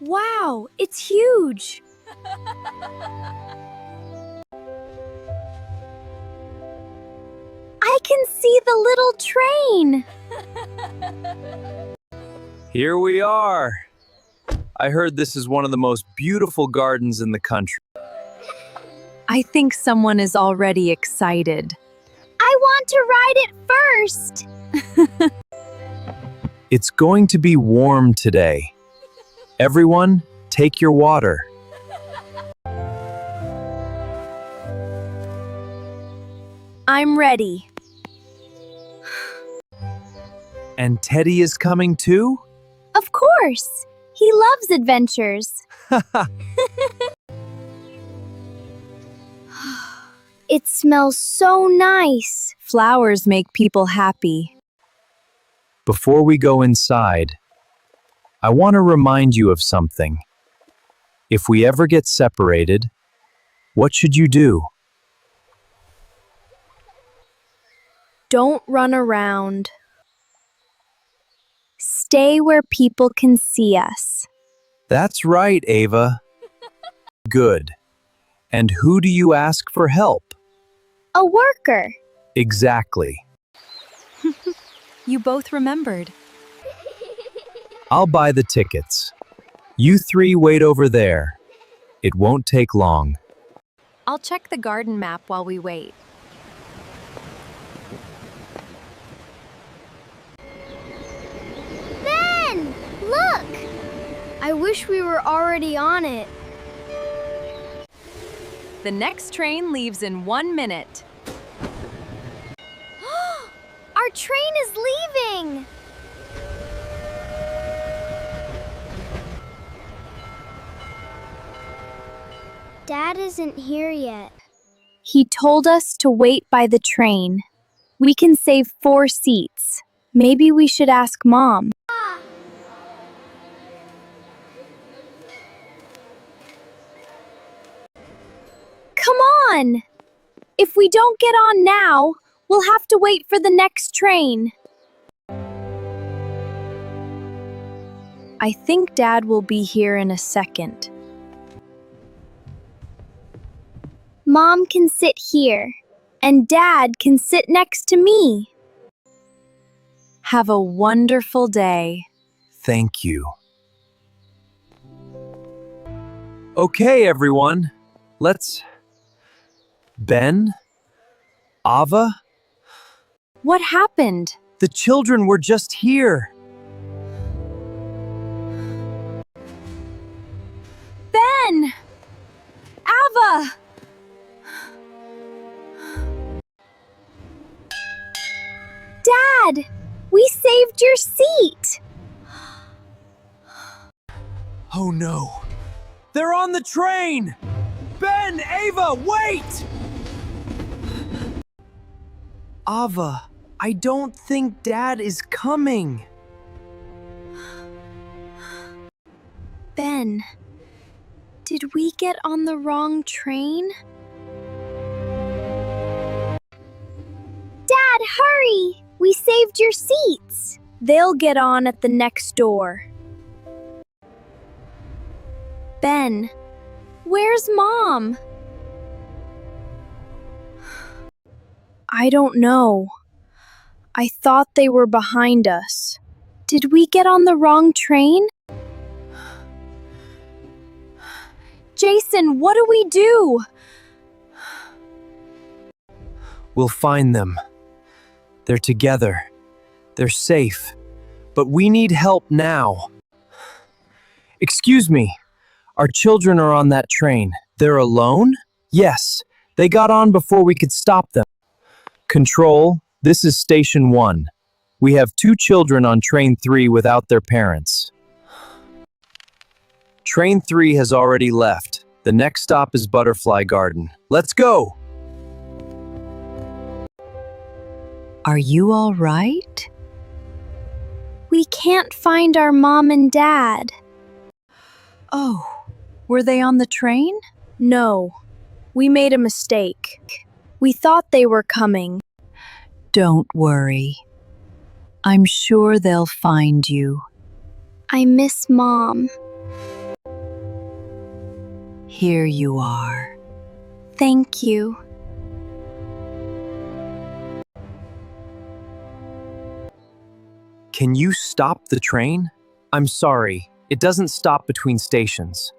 Wow, it's huge! I can see the little train! Here we are. I heard this is one of the most beautiful gardens in the country. I think someone is already excited. I want to ride it first! It's going to be warm today. Everyone, take your water. I'm ready. And Teddy is coming too? Of course! He loves adventures. It smells so nice. Flowers make people happy. Before we go inside, I want to remind you of something. If we ever get separated, what should you do? Don't run around. Stay where people can see us. That's right, Ava. Good. And who do you ask for help? A worker. Exactly. You both remembered. I'll buy the tickets. You three wait over there. It won't take long. I'll check the garden map while we wait. Ben! Look! I wish we were already on it. The next train leaves in 1 minute. Our train is leaving! Dad isn't here yet. He told us to wait by the train. We can save 4 seats. Maybe we should ask Mom. Come on! If we don't get on now, we'll have to wait for the next train. I think Dad will be here in a second. Mom can sit here, and Dad can sit next to me. Have a wonderful day. Thank you. Okay, everyone. Let's... Ben? Ava? What happened? The children were just here. Ben! Ava! Dad! We saved your seat! Oh no. They're on the train! Ben, Ava, wait! Ava, I don't think Dad is coming. Ben, did we get on the wrong train? Dad, hurry! We saved your seats. They'll get on at the next door. Ben, where's Mom? I don't know. I thought they were behind us. Did we get on the wrong train? Jason, what do we do? We'll find them. They're together. They're safe. But we need help now. Excuse me. Our children are on that train. They're alone? Yes. They got on before we could stop them. Control, this is Station 1. We have 2 children on Train 3 without their parents. Train 3 has already left. The next stop is Butterfly Garden. Let's go! Are you all right? We can't find our Mom and Dad. Oh, were they on the train? No, we made a mistake. We thought they were coming. Don't worry. I'm sure they'll find you. I miss Mom. Here you are. Thank you. Can you stop the train? I'm sorry, it doesn't stop between stations.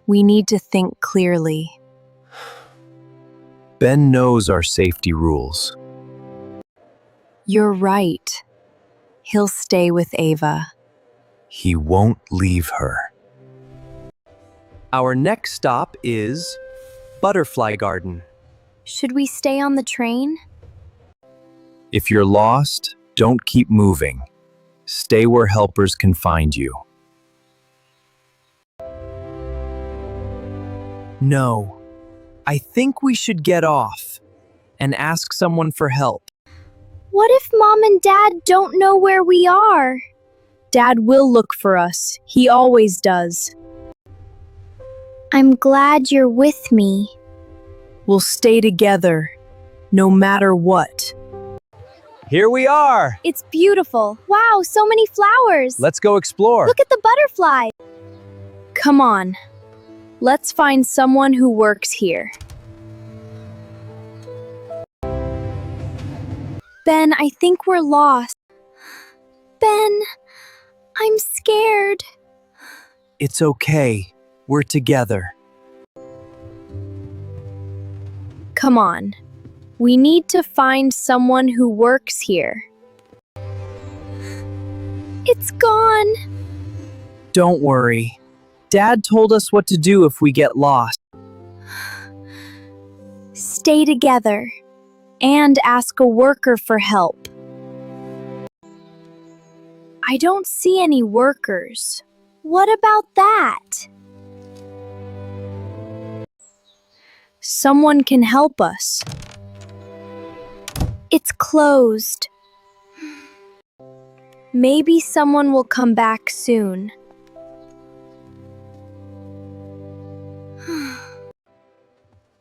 We need to think clearly. Ben knows our safety rules. You're right. He'll stay with Ava. He won't leave her. Our next stop is Butterfly Garden. Should we stay on the train? If you're lost, don't keep moving. Stay where helpers can find you. No, I think we should get off and ask someone for help. What if Mom and Dad don't know where we are? Dad will look for us. He always does. I'm glad you're with me. We'll stay together, no matter what. Here we are! It's beautiful. Wow, so many flowers. Let's go explore. Look at the butterfly. Come on. Let's find someone who works here. Ben, I think we're lost. Ben, I'm scared. It's okay. We're together. Come on. We need to find someone who works here. It's gone. Don't worry. Dad told us what to do if we get lost. Stay together and ask a worker for help. I don't see any workers. What about that? Someone can help us. It's closed. Maybe someone will come back soon.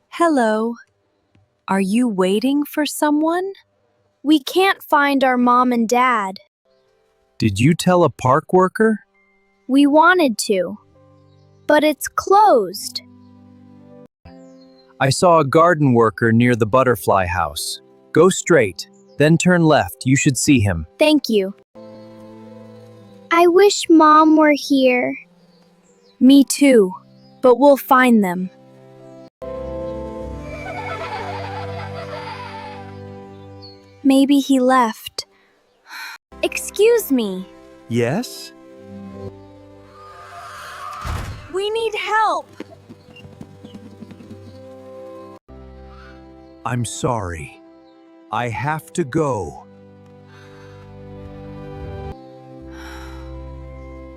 Hello. Are you waiting for someone? We can't find our mom and dad. Did you tell a park worker? We wanted to, but it's closed. I saw a garden worker near the butterfly house. Go straight, then turn left. You should see him. Thank you. I wish Mom were here. Me too, but we'll find them. Maybe he left. Excuse me. Yes? We need help. I'm sorry. I have to go.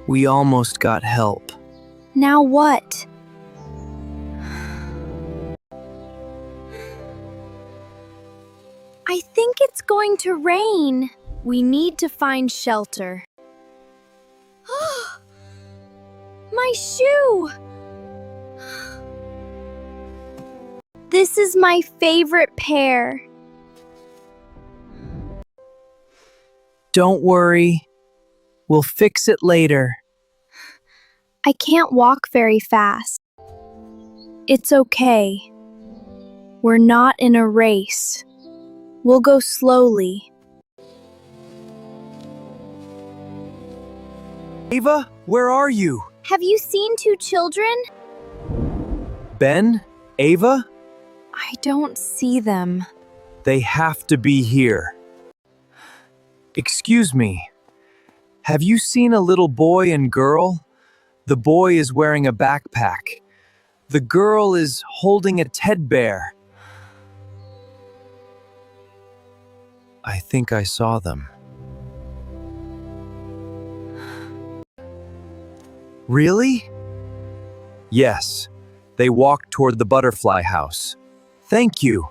We almost got help. Now what? I think it's going to rain. We need to find shelter. My shoe! This is my favorite pair. Don't worry. We'll fix it later. I can't walk very fast. It's okay. We're not in a race. We'll go slowly. Ava, where are you? Have you seen two children? Ben? Ava? I don't see them. They have to be here. Excuse me. Have you seen a little boy and girl? The boy is wearing a backpack. The girl is holding a teddy bear. I think I saw them. Really? Yes. They walked toward the butterfly house. Thank you.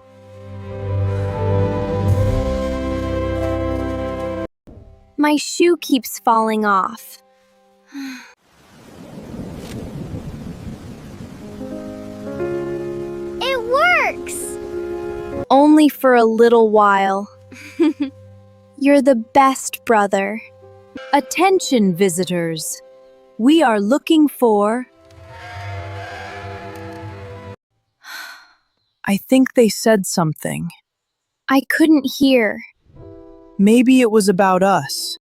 My shoe keeps falling off. It works! Only for a little while. You're the best brother. Attention, visitors. We are looking for I think they said something. I couldn't hear. Maybe it was about us.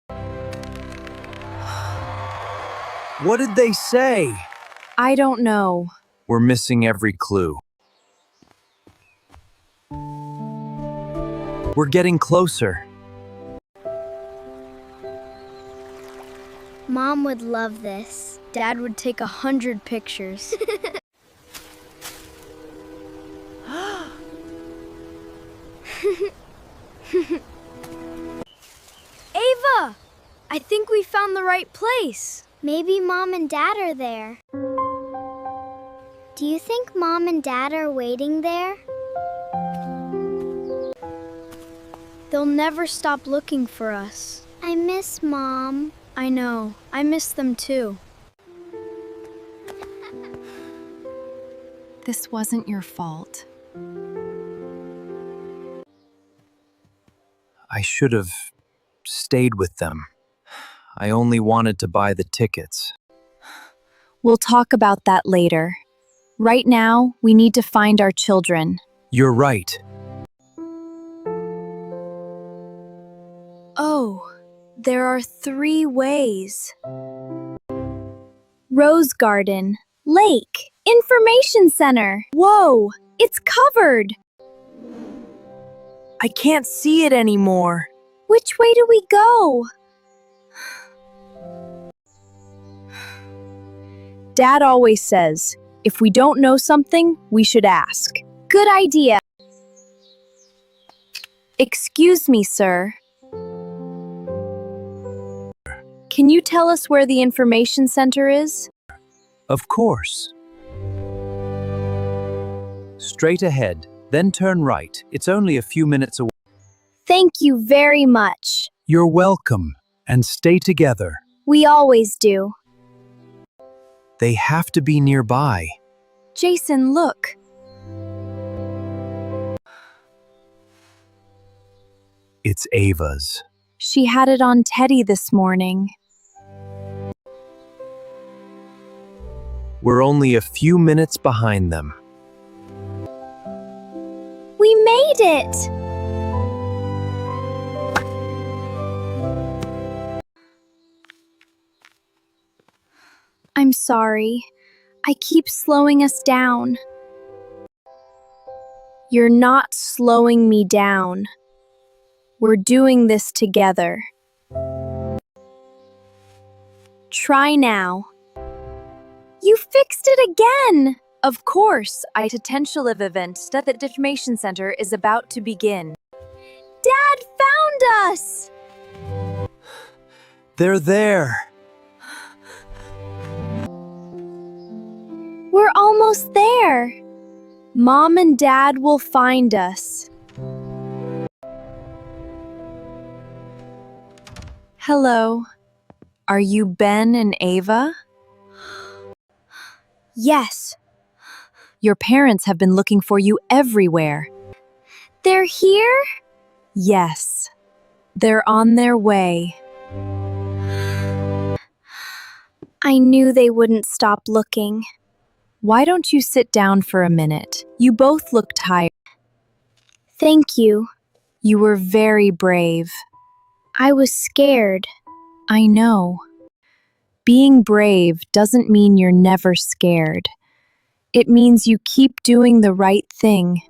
What did they say? I don't know. We're missing every clue. We're getting closer. Mom would love this. Dad would take 100 pictures. Ava! I think we found the right place. Maybe Mom and Dad are there. Do you think Mom and Dad are waiting there? They'll never stop looking for us. I miss Mom. I know. I miss them too. This wasn't your fault. I should have stayed with them. I only wanted to buy the tickets. We'll talk about that later. Right now, we need to find our children. You're right. Oh, there are 3 ways. Rose Garden, Lake, Information Center. Whoa, it's covered. I can't see it anymore. Which way do we go? Dad always says, if we don't know something, we should ask. Good idea. Excuse me, sir. Can you tell us where the information center is? Of course. Straight ahead, then turn right. It's only a few minutes away. Thank you very much. You're welcome, and stay together. We always do. They have to be nearby. Jason, look. It's Ava's. She had it on Teddy this morning. We're only a few minutes behind them. We made it! I'm sorry. I keep slowing us down. You're not slowing me down. We're doing this together. Try now. You fixed it again! Of course, I potential event that the information center is about to begin. Dad found us! They're there. We're almost there. Mom and Dad will find us. Hello. Are you Ben and Ava? Yes. Your parents have been looking for you everywhere. They're here? Yes. They're on their way. I knew they wouldn't stop looking. Why don't you sit down for a minute? You both look tired. Thank you. You were very brave. I was scared. I know. Being brave doesn't mean you're never scared. It means you keep doing the right thing.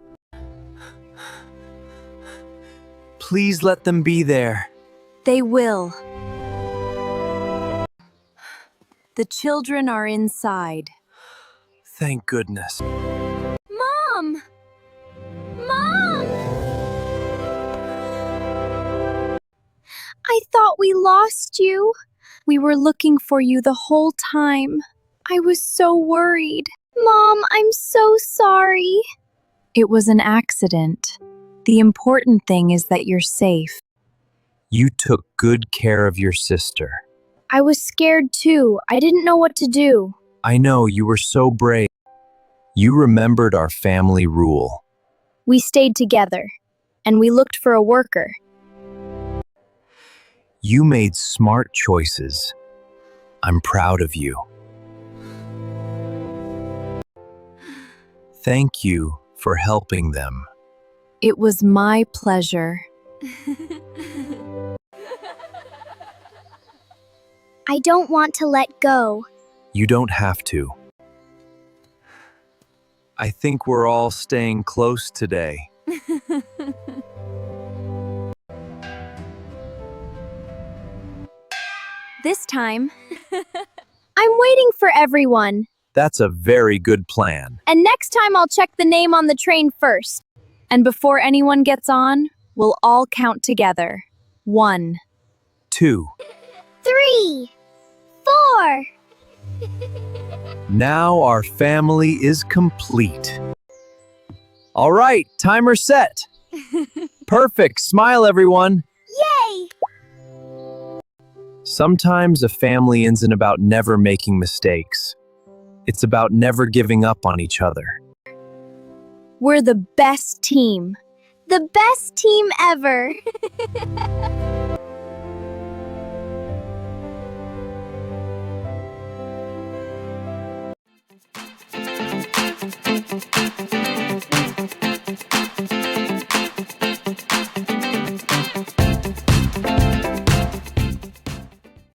Please let them be there. They will. The children are inside. Thank goodness. Mom! Mom! I thought we lost you. We were looking for you the whole time. I was so worried. Mom, I'm so sorry. It was an accident. The important thing is that you're safe. You took good care of your sister. I was scared too. I didn't know what to do. I know, you were so brave. You remembered our family rule. We stayed together, and we looked for a worker. You made smart choices. I'm proud of you. Thank you for helping them. It was my pleasure. I don't want to let go. You don't have to. I think we're all staying close today. This time, I'm waiting for everyone. That's a very good plan. And next time I'll check the name on the train first. And before anyone gets on, we'll all count together. 1, 2. 3, 4. Now our family is complete. All right, timer set. Perfect. Smile, everyone. Yay! Sometimes a family isn't about never making mistakes. It's about never giving up on each other. We're the best team. The best team ever.